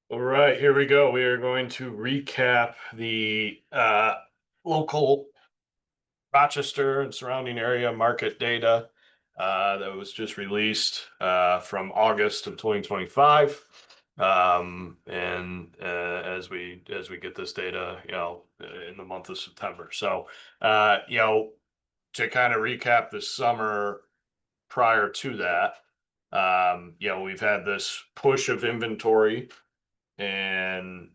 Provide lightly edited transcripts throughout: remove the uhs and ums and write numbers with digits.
All right, here we go. We are going to recap the local Rochester and surrounding area market data that was just released from August of 2025. And as we get this data, in the month of September. So, to kind of recap the summer prior to that, we've had this push of inventory and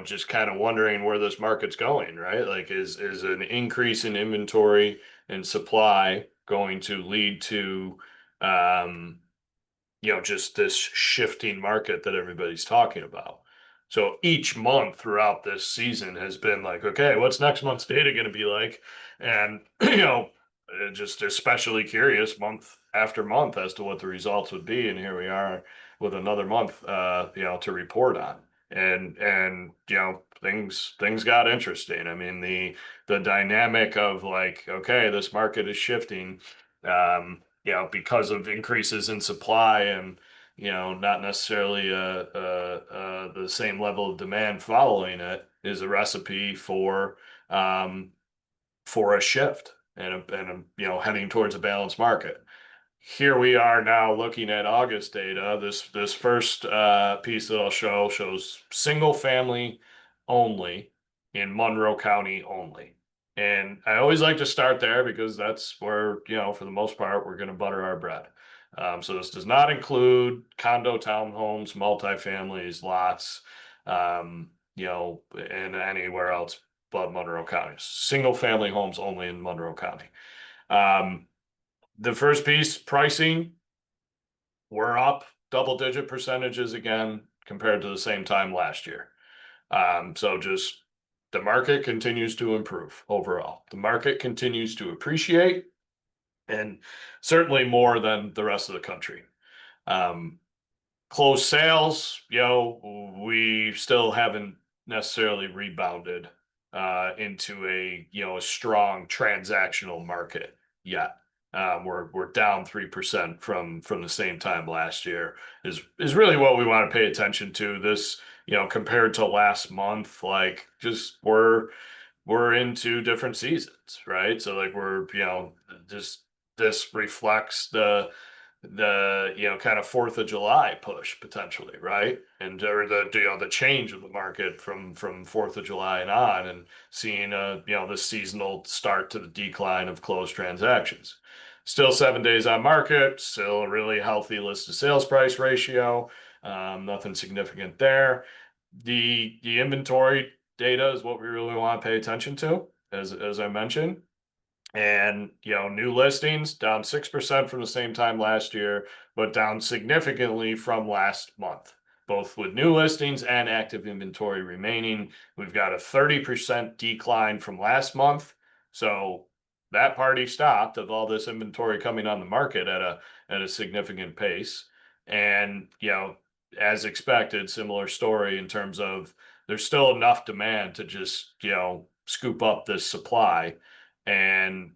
just kind of wondering where this market's going, right? Like, is an increase in inventory and supply going to lead to, um, just this shifting market that everybody's talking about? So each month throughout this season has been like, okay, what's next month's data going to be like? And, just especially curious month after month as to what the results would be. And here we are with another month, to report on. And things got interesting. I mean, the dynamic of like, okay, this market is shifting, because of increases in supply and not necessarily the same level of demand following it is a recipe for a shift and heading towards a balanced market. Here we are now looking at August data. This first piece that I'll show shows single family only in Monroe County only. And I always like to start there because that's where, for the most part, we're going to butter our bread. So this does not include condo, townhomes, multifamilies, lots, and anywhere else but Monroe County. Single family homes only in Monroe County. Um, the first piece, pricing, we're up double-digit percentages again compared to the same time last year. So just the market continues to improve overall. The market continues to appreciate, and certainly more than the rest of the country. Um, Closed sales, we still haven't necessarily rebounded into a strong transactional market yet. We're down 3% from the same time last year is really what we want to pay attention to. This, compared to last month, like just we're into different seasons, right? So like we're, just this reflects the kind of Fourth of July push potentially, right? And or the change of the market from Fourth of July and on, and seeing the seasonal start to the decline of closed transactions. Still 7 days on market, still a really healthy list to sales price ratio. Nothing significant there. The inventory data is what we really want to pay attention to, as I mentioned. And new listings down 6% from the same time last year, but down significantly from last month, both with new listings and active inventory remaining. We've got a 30% decline from last month. So that party stopped of all this inventory coming on the market at a significant pace. And as expected, similar story in terms of there's still enough demand to just, scoop up this supply. And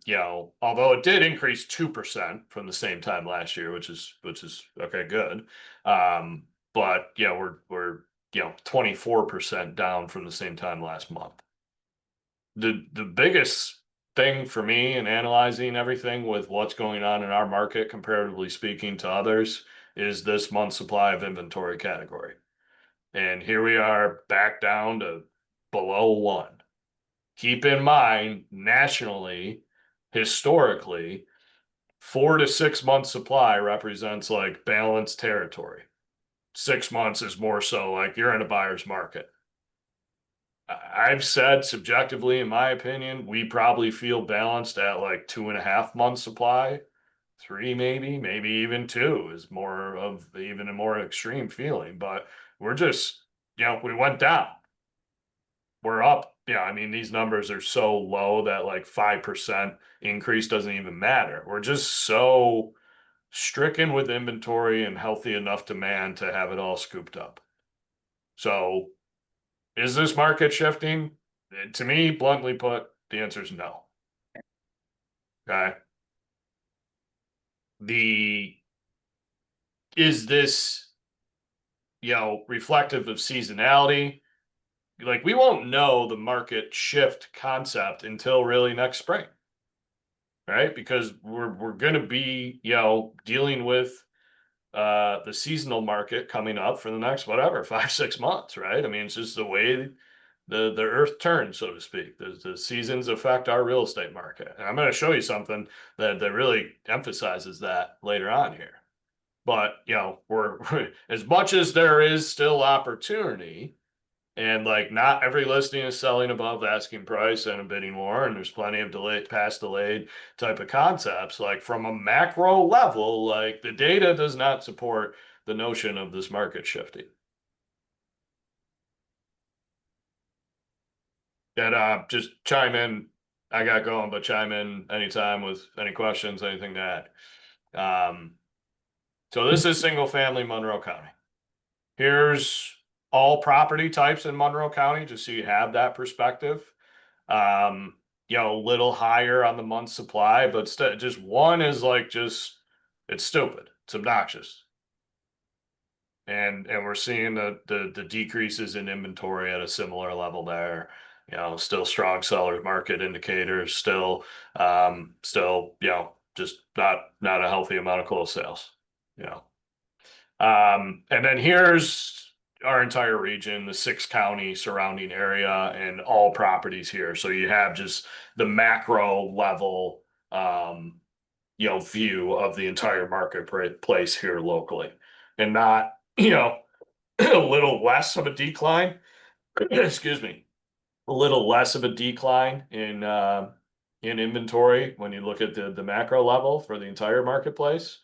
although it did increase 2% from the same time last year, which is okay, good. But we're 24% down from the same time last month. The biggest thing for me in analyzing everything with what's going on in our market, comparatively speaking to others, is this month's supply of inventory category. And here we are back down to below one. Keep in mind, nationally, historically, 4 to 6 months supply represents like balanced territory. 6 months is more so like you're in a buyer's market. I've said subjectively, in my opinion, we probably feel balanced at like 2.5 months supply. Three, maybe even two is more of even a more extreme feeling, but we're just, we went down. We're up. Yeah, I mean, these numbers are so low that like 5% increase doesn't even matter. We're just so stricken with inventory and healthy enough demand to have it all scooped up. So, is this market shifting? To me, bluntly put, the answer is no. Okay. The is this, reflective of seasonality. Like we won't know the market shift concept until really next spring, right? Because we're going to be, dealing with the seasonal market coming up for the next whatever 5 6 months, right? I mean, it's just the way the earth turns, so to speak. The seasons affect our real estate market, and I'm going to show you something that really emphasizes that later on here. But we're as much as there is still opportunity, and like not every listing is selling above asking price and a bidding war, and there's plenty of delayed, past delayed type of concepts. Like from a macro level, like the data does not support the notion of this market shifting. And just chime in. I got going, but chime in anytime with any questions, anything to add. So this is single family Monroe County. Here's all property types in Monroe County, just so you have that perspective. A little higher on the month supply, but just one is like just it's stupid. It's obnoxious. And we're seeing the decreases in inventory at a similar level there. Still strong seller market indicators, still, just not a healthy amount of closed sales. You know. And then here's our entire region, the 6 county surrounding area, and all properties here. So you have just the macro level, view of the entire marketplace here locally, and not, a little less of a decline. Excuse me, a little less of a decline in inventory when you look at the macro level for the entire marketplace.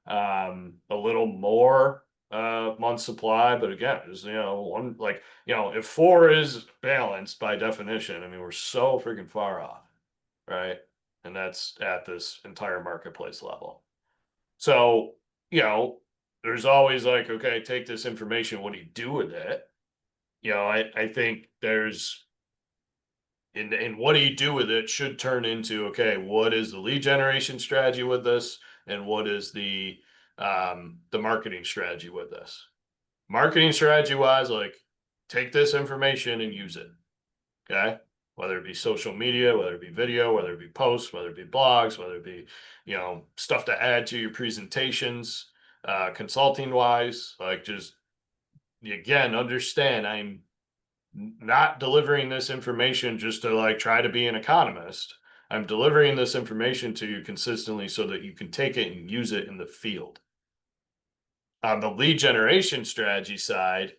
A little more month supply, but again, is one like if 4 is balanced by definition, I mean we're so freaking far off, right? And that's at this entire marketplace level. So there's always like, okay, take this information. What do you do with it? I think there's and what do you do with it should turn into, okay, what is the lead generation strategy with this, and what is the marketing strategy with this? Marketing strategy wise, like take this information and use it. Okay. Whether it be social media, whether it be video, whether it be posts, whether it be blogs, whether it be, stuff to add to your presentations, consulting wise, like just again, understand I'm not delivering this information just to like try to be an economist. I'm delivering this information to you consistently so that you can take it and use it in the field. On the lead generation strategy side,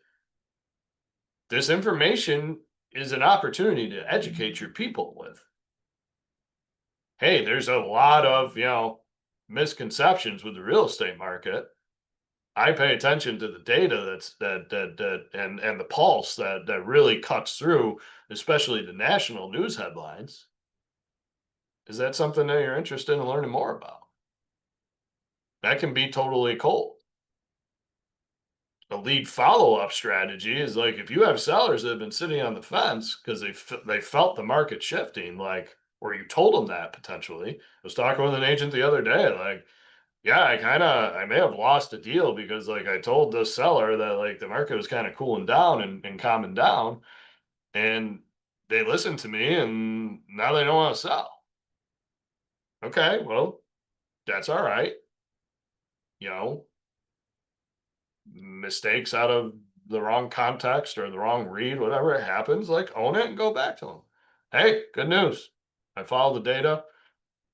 this information is an opportunity to educate your people with. Hey, there's a lot of, misconceptions with the real estate market. I pay attention to the data and the pulse that really cuts through, especially the national news headlines. Is that something that you're interested in learning more about? That can be totally cold. A lead follow-up strategy is like if you have sellers that have been sitting on the fence because they felt the market shifting, like, or you told them that potentially. I was talking with an agent the other day, like, yeah, I may have lost a deal because like I told the seller that like the market was kind of cooling down and calming down, and they listened to me and now they don't want to sell. Okay, well, that's all right. You know, mistakes out of the wrong context or the wrong read, whatever it happens, like own it and go back to them. Hey, good news. I followed the data.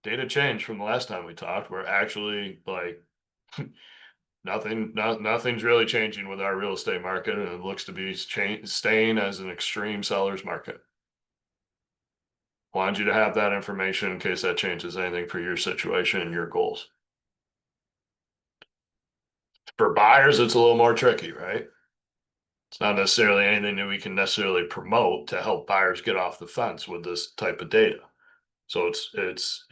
Data changed from the last time we talked. We're actually like nothing's really changing with our real estate market, and it looks to be staying as an extreme seller's market. Wanted you to have that information in case that changes anything for your situation and your goals. For buyers, it's a little more tricky, right? It's not necessarily anything that we can necessarily promote to help buyers get off the fence with this type of data. So it's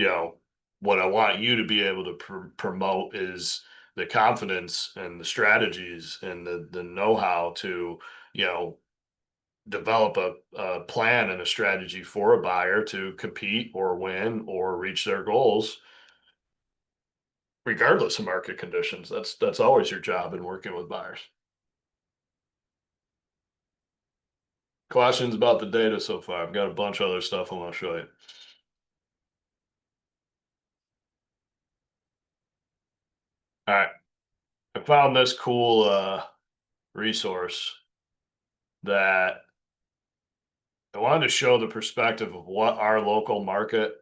what I want you to be able to promote is the confidence and the strategies and the know-how to you know develop a plan and a strategy for a buyer to compete or win or reach their goals regardless of market conditions. That's always your job in working with buyers. Questions about the data so far? I've got a bunch of other stuff I want to show you. All right. I found this cool resource that I wanted to show the perspective of what our local market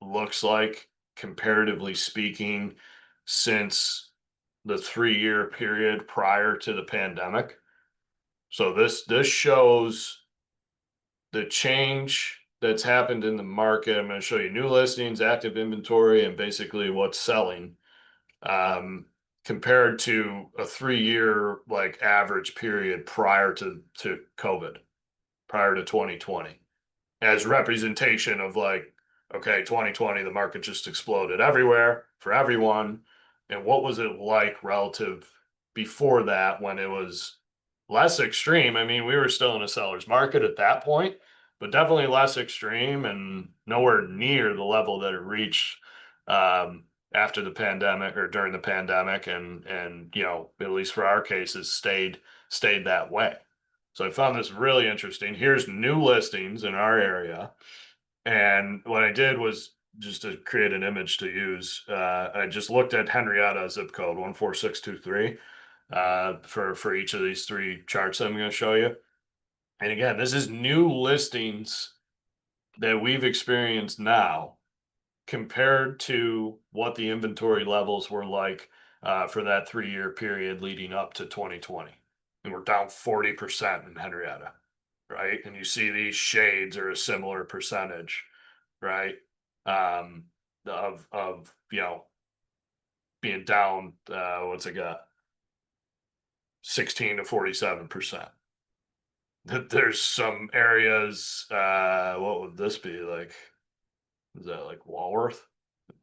looks like, comparatively speaking, since the 3 year period prior to the pandemic. So this shows the change that's happened in the market. I'm going to show you new listings, active inventory, and basically what's selling, um, compared to a 3 year like average period prior to COVID, prior to 2020, as representation of like, okay, 2020, the market just exploded everywhere for everyone. And what was it like relative before that when it was less extreme? I mean, we were still in a seller's market at that point, but definitely less extreme and nowhere near the level that it reached after the pandemic or during the pandemic, and at least for our cases, stayed that way. So I found this really interesting. Here's new listings in our area. And what I did was just to create an image to use. I just looked at Henrietta zip code 14623 for each of these three charts that I'm going to show you. And again, this is new listings that we've experienced now compared to what the inventory levels were like for that 3 year period leading up to 2020. And we're down 40% in Henrietta, right? And you see these shades are a similar percentage, right? Um, of being down, what's it got? 16 to 47%. There's some areas, what would this be like? Is that like Walworth,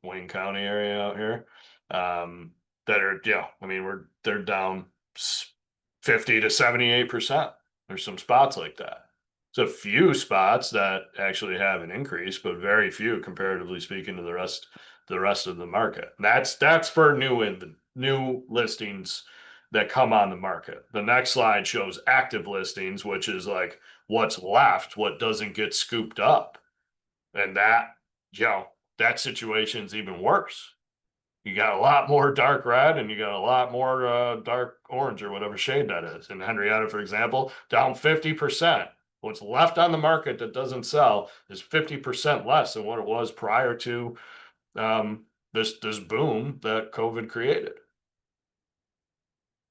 Wayne County area out here? Um, that are, yeah, I mean, they're down 50 to 78%. There's some spots like that. There's a few spots that actually have an increase, but very few comparatively speaking to the rest of the market. That's for new listings that come on the market. The next slide shows active listings, which is like what's left, what doesn't get scooped up. And that situation's even worse. You got a lot more dark red and you got a lot more dark orange or whatever shade that is. In Henrietta, for example, down 50%. What's left on the market that doesn't sell is 50% less than what it was prior to this boom that COVID created.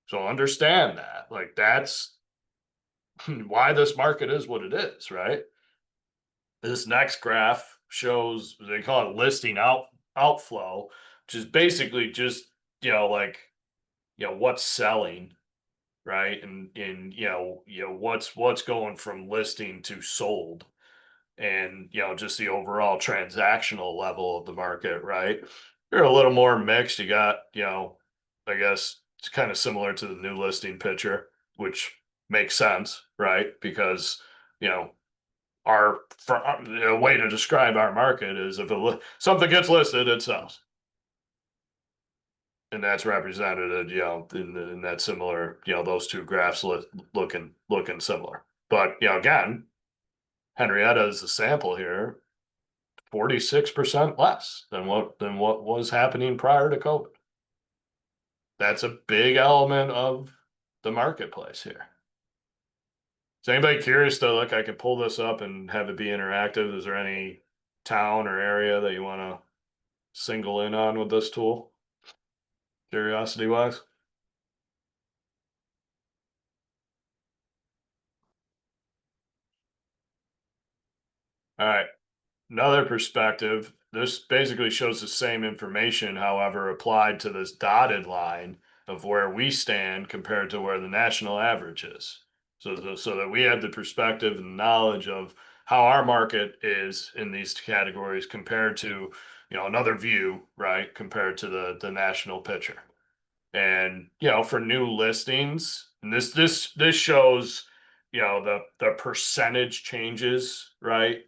So understand that. Like that's why this market is what it is, right? This next graph shows, they call it listing outflow, which is basically just, like, what's selling, right? And what's going from listing to sold, and just the overall transactional level of the market, right? You're a little more mixed. You got, I guess it's kind of similar to the new listing picture, which makes sense, right? Because, you know, a way to describe our market is if something gets listed, it sells. And that's represented, in that similar, those two graphs looking similar. But, again, Henrietta is a sample here, 46% less than what was happening prior to COVID. That's a big element of the marketplace here. Is anybody curious to look? I could pull this up and have it be interactive. Is there any town or area that you want to single in on with this tool, curiosity wise? All right. Another perspective, this basically shows the same information, however, applied to this dotted line of where we stand compared to where the national average is. So that we have the perspective and knowledge of how our market is in these categories compared to, another view, right, compared to the national picture. And, for new listings, and this shows, the percentage changes, right?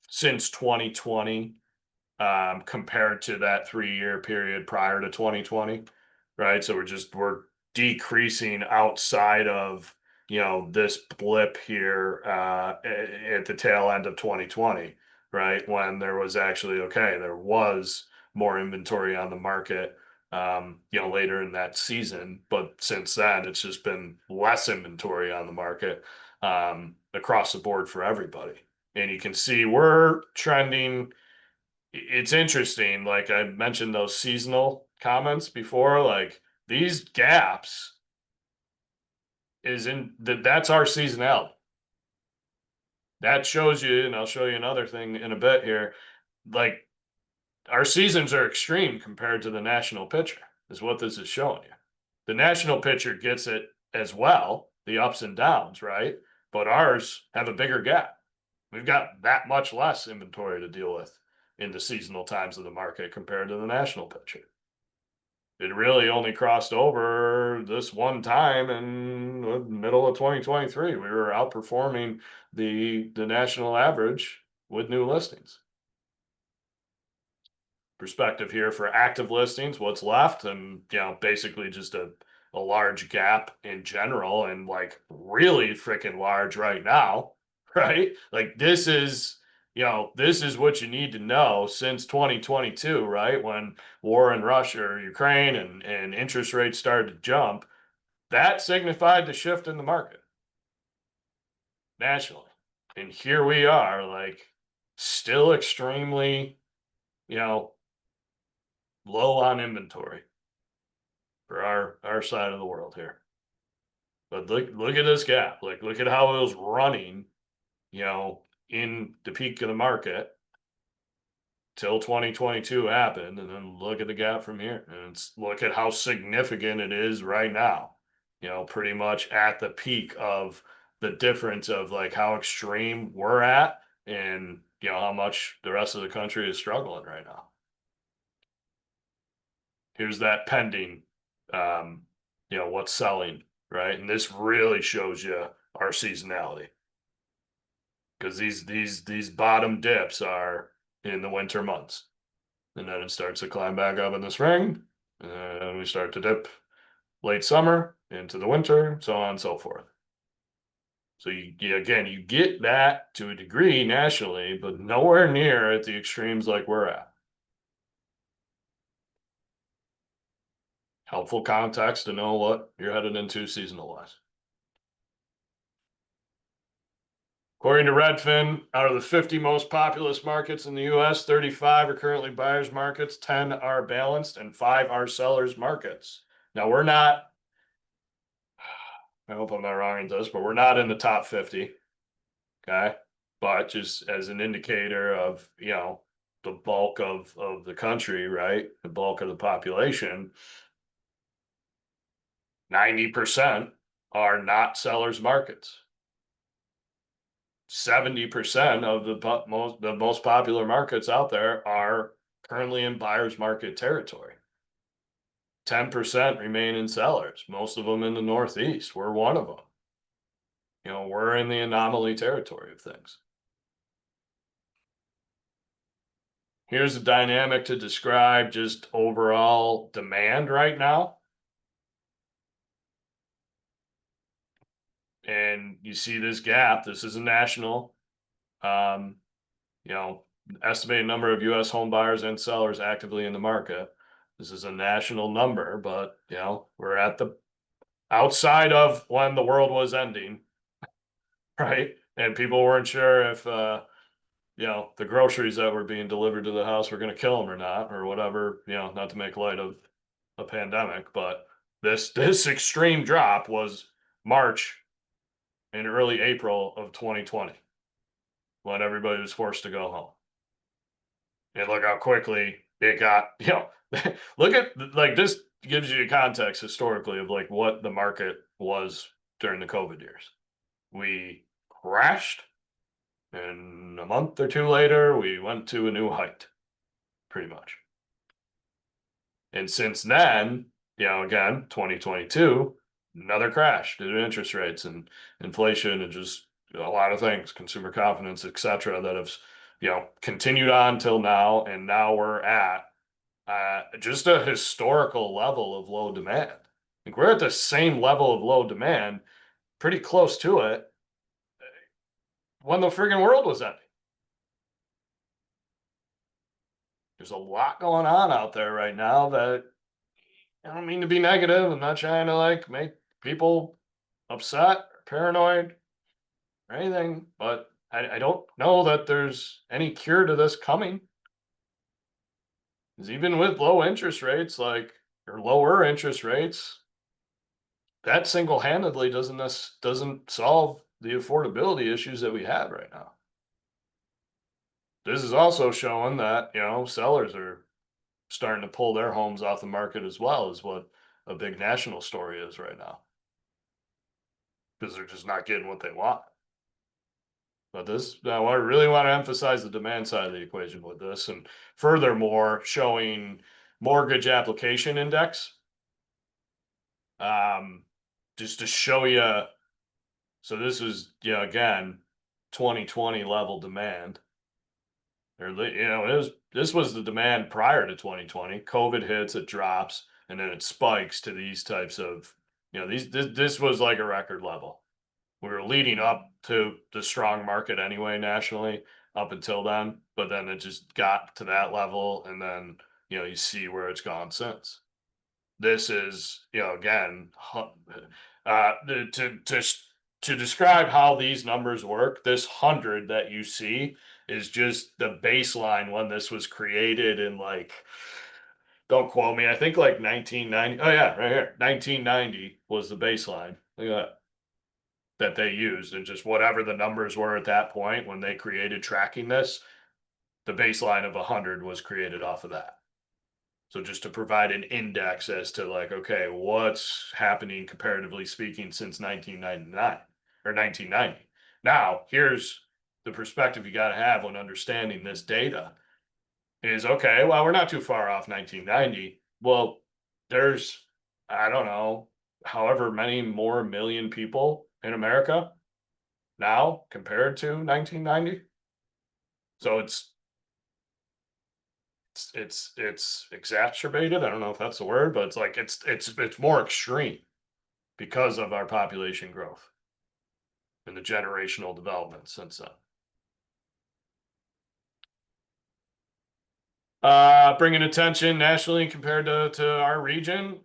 Since 2020, compared to that 3 year period prior to 2020, right? So we're decreasing outside of this blip here at the tail end of 2020, right? When there was actually, okay, there was more inventory on the market, later in that season. But since then, it's just been less inventory on the market across the board for everybody. And you can see we're trending. It's interesting. Like I mentioned those seasonal comments before, like these gaps is in that's our seasonality. That shows you, and I'll show you another thing in a bit here. Like our seasons are extreme compared to the national pitcher, is what this is showing you. The national pitcher gets it as well, the ups and downs, right? But ours have a bigger gap. We've got that much less inventory to deal with in the seasonal times of the market compared to the national pitcher. It really only crossed over this one time in the middle of 2023. We were outperforming the national average with new listings. Perspective here for active listings, what's left, and basically just a large gap in general, and like really freaking large right now, right? Like this is what you need to know since 2022, right? When war in Russia or Ukraine and interest rates started to jump, that signified the shift in the market nationally. And here we are, like still extremely, you know, low on inventory for our side of the world here. But look at this gap. Like look at how it was running, in the peak of the market till 2022 happened, and then look at the gap from here. And look at how significant it is right now. Pretty much at the peak of the difference of like how extreme we're at and how much the rest of the country is struggling right now. Here's that pending, what's selling, right? And this really shows you our seasonality because these bottom dips are in the winter months, and then it starts to climb back up in the spring, and we start to dip late summer into the winter, so on and so forth. So again, you get that to a degree nationally, but nowhere near at the extremes like we're at. Helpful context to know what you're headed into seasonal wise. According to Redfin, out of the 50 most populous markets in the US, 35 are currently buyers markets, 10 are balanced, and 5 are sellers markets. Now, we're not, I hope I'm not wrong in this, but we're not in the top 50. Okay. But just as an indicator of, the bulk of the country, right? The bulk of the population, 90% are not sellers markets. 70% of the most popular markets out there are currently in buyer's market territory. 10% remain in sellers, most of them in the Northeast. We're one of them. We're in the anomaly territory of things. Here's a dynamic to describe just overall demand right now. And you see this gap. This is a national, estimated number of U.S. home buyers and sellers actively in the market. This is a national number, but we're at the outside of when the world was ending, right? And people weren't sure if the groceries that were being delivered to the house were going to kill them or not, or whatever. Not to make light of a pandemic, but this extreme drop was March and early April of 2020 when everybody was forced to go home. And look how quickly it got, look at like this gives you context historically of like what the market was during the COVID years. We crashed, and a month or two later, we went to a new height, pretty much. And since then, again, 2022, another crash due to interest rates and inflation and just a lot of things, consumer confidence, et cetera, that have continued on till now, and now we're at just a historical level of low demand. Like we're at the same level of low demand pretty close to it when the friggin' world was ending. There's a lot going on out there right now that I don't mean to be negative. I'm not trying to like make people upset or paranoid or anything, but I don't know that there's any cure to this coming. Because even with low interest rates, like or lower interest rates, that single-handedly doesn't solve the affordability issues that we have right now. This is also showing that, sellers are starting to pull their homes off the market as well, is what a big national story is right now. Because they're just not getting what they want. But I really want to emphasize the demand side of the equation with this, and furthermore, showing mortgage application index. Just to show you, so this was, again, 2020 level demand. Or, this was the demand prior to 2020. COVID hits, it drops, and then it spikes to these types of, this was like a record level. We were leading up to the strong market anyway nationally up until then, but then it just got to that level, and then you see where it's gone since. This is again to describe how these numbers work. This 100 that you see is just the baseline when this was created in like, don't quote me, I think like 1990. Oh yeah, right here, 1990 was the baseline. Look at that they used, and just whatever the numbers were at that point when they created tracking this, the baseline of 100 was created off of that. So just to provide an index as to like, okay, what's happening comparatively speaking since 1999 or 1990. Now, here's the perspective you got to have when understanding this data is, okay, well, we're not too far off 1990. Well, there's, I don't know, however many more million people in America now compared to 1990. So it's exacerbated. I don't know if that's the word, but it's like it's more extreme because of our population growth and the generational development since then. Bringing attention nationally compared to our region,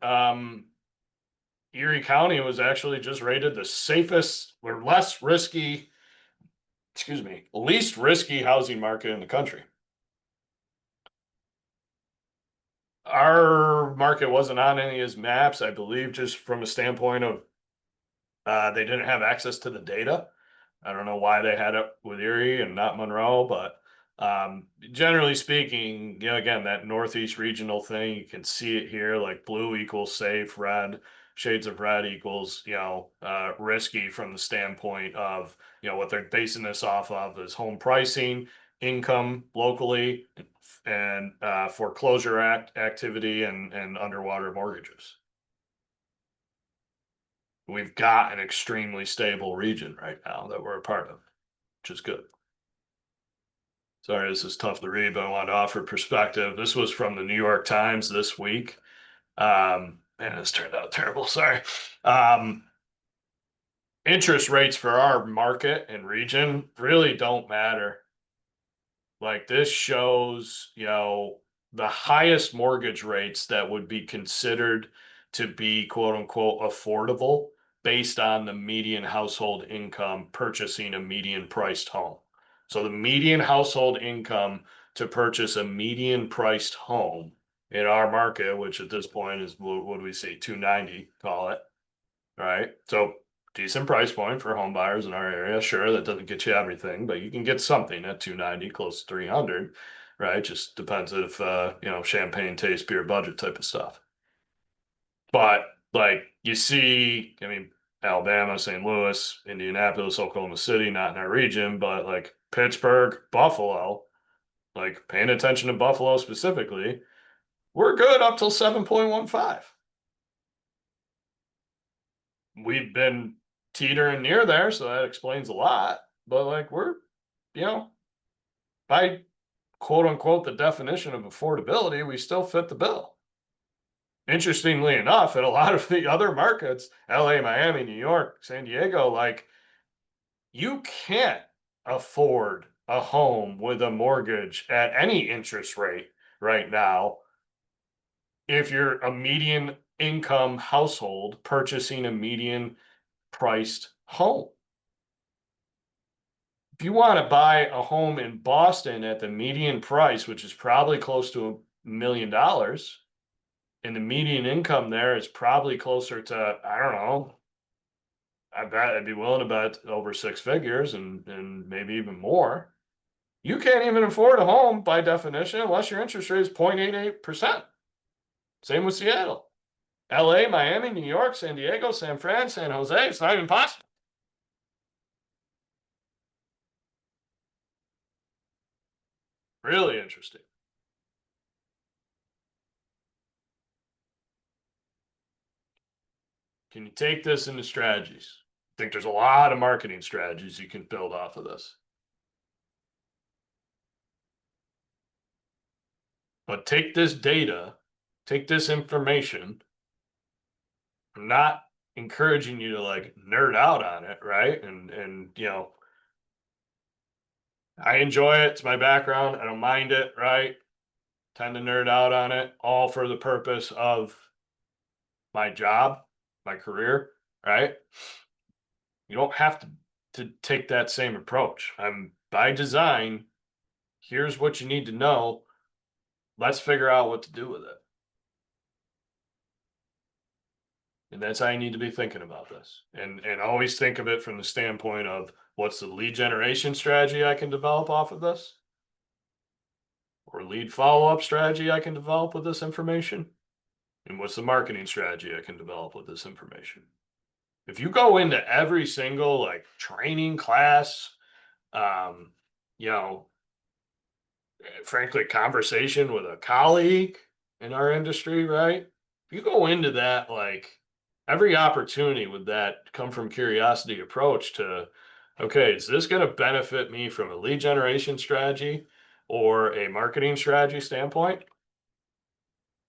Erie County was actually just rated the safest or less risky, least risky housing market in the country. Our market wasn't on any of his maps, I believe, just from a standpoint of they didn't have access to the data. I don't know why they had it with Erie and not Monroe, but generally speaking, again, that Northeast regional thing, you can see it here, like blue equals safe, red, shades of red equals, risky from the standpoint of, what they're basing this off of is home pricing, income locally, and foreclosure activity and underwater mortgages. We've got an extremely stable region right now that we're a part of, which is good. Sorry, this is tough to read, but I wanted to offer perspective. This was from the New York Times this week. Man, this turned out terrible. Sorry. Interest rates for our market and region really don't matter. Like this shows, the highest mortgage rates that would be considered to be quote unquote affordable based on the median household income purchasing a median priced home. So the median household income to purchase a median priced home in our market, which at this point is, what do we say, 290, call it, right? So decent price point for home buyers in our area. Sure, that doesn't get you everything, but you can get something at 290, close to 300, right? Just depends if, champagne taste, beer budget type of stuff. But like you see, I mean, Alabama, St. Louis, Indianapolis, Oklahoma City, not in our region, but like Pittsburgh, Buffalo, like paying attention to Buffalo specifically, we're good up till 7.15. We've been teetering near there, so that explains a lot. But like we're, by quote unquote the definition of affordability, we still fit the bill. interestingly enough, in a lot of the other markets, LA, Miami, New York, San Diego, like you can't afford a home with a mortgage at any interest rate right now if you're a median income household purchasing a median priced home. If you want to buy a home in Boston at the median price, which is probably close to $1 million, and the median income there is probably closer to, I don't know, I bet I'd be willing to bet over six figures and maybe even more. You can't even afford a home by definition unless your interest rate is 0.88%. Same with Seattle. LA, Miami, New York, San Diego, San Fran, San Jose. It's not even possible. Really interesting. Can you take this into strategies? I think there's a lot of marketing strategies you can build off of this. But take this data, take this information. I'm not encouraging you to like nerd out on it, right? And I enjoy it. It's my background. I don't mind it, right? Tend to nerd out on it, all for the purpose of my job, my career, right? You don't have to take that same approach. I'm by design, here's what you need to know. Let's figure out what to do with it. And that's how you need to be thinking about this. And always think of it from the standpoint of what's the lead generation strategy I can develop off of this? Or lead follow-up strategy I can develop with this information? And what's the marketing strategy I can develop with this information? If you go into every single like training class, um, you know, frankly, conversation with a colleague in our industry, right? If you go into that, like every opportunity with that come from curiosity approach to, okay, is this going to benefit me from a lead generation strategy or a marketing strategy standpoint?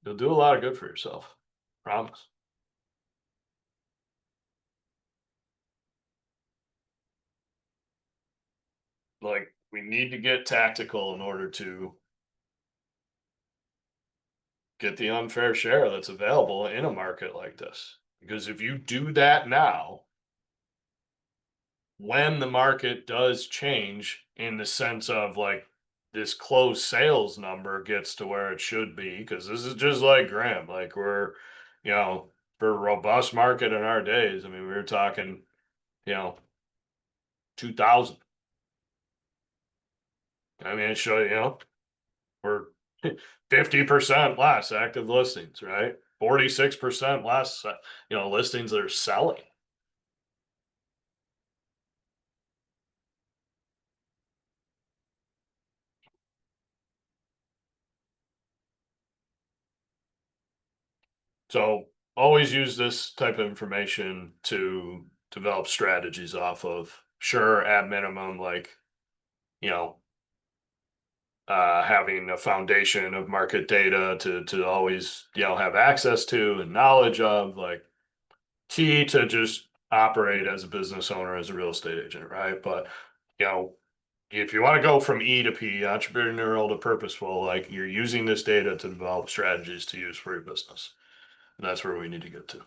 You'll do a lot of good for yourself. Promise. Like we need to get tactical in order to get the unfair share that's available in a market like this. Because if you do that now, when the market does change in the sense of like this closed sales number gets to where it should be, because this is just like Graham, like we're, you know, for a robust market in our days, I mean, we were talking, you know, 2000. I mean, it show you know, we're 50% less active listings, right? 46% less, listings that are selling. So always use this type of information to develop strategies off of. Sure, at minimum, like, you know, having a foundation of market data to always, have access to and knowledge of, like key to just operate as a business owner, as a real estate agent, right? But, you know, if you want to go from E to P, entrepreneurial to purposeful, like you're using this data to develop strategies to use for your business. And that's where we need to get to.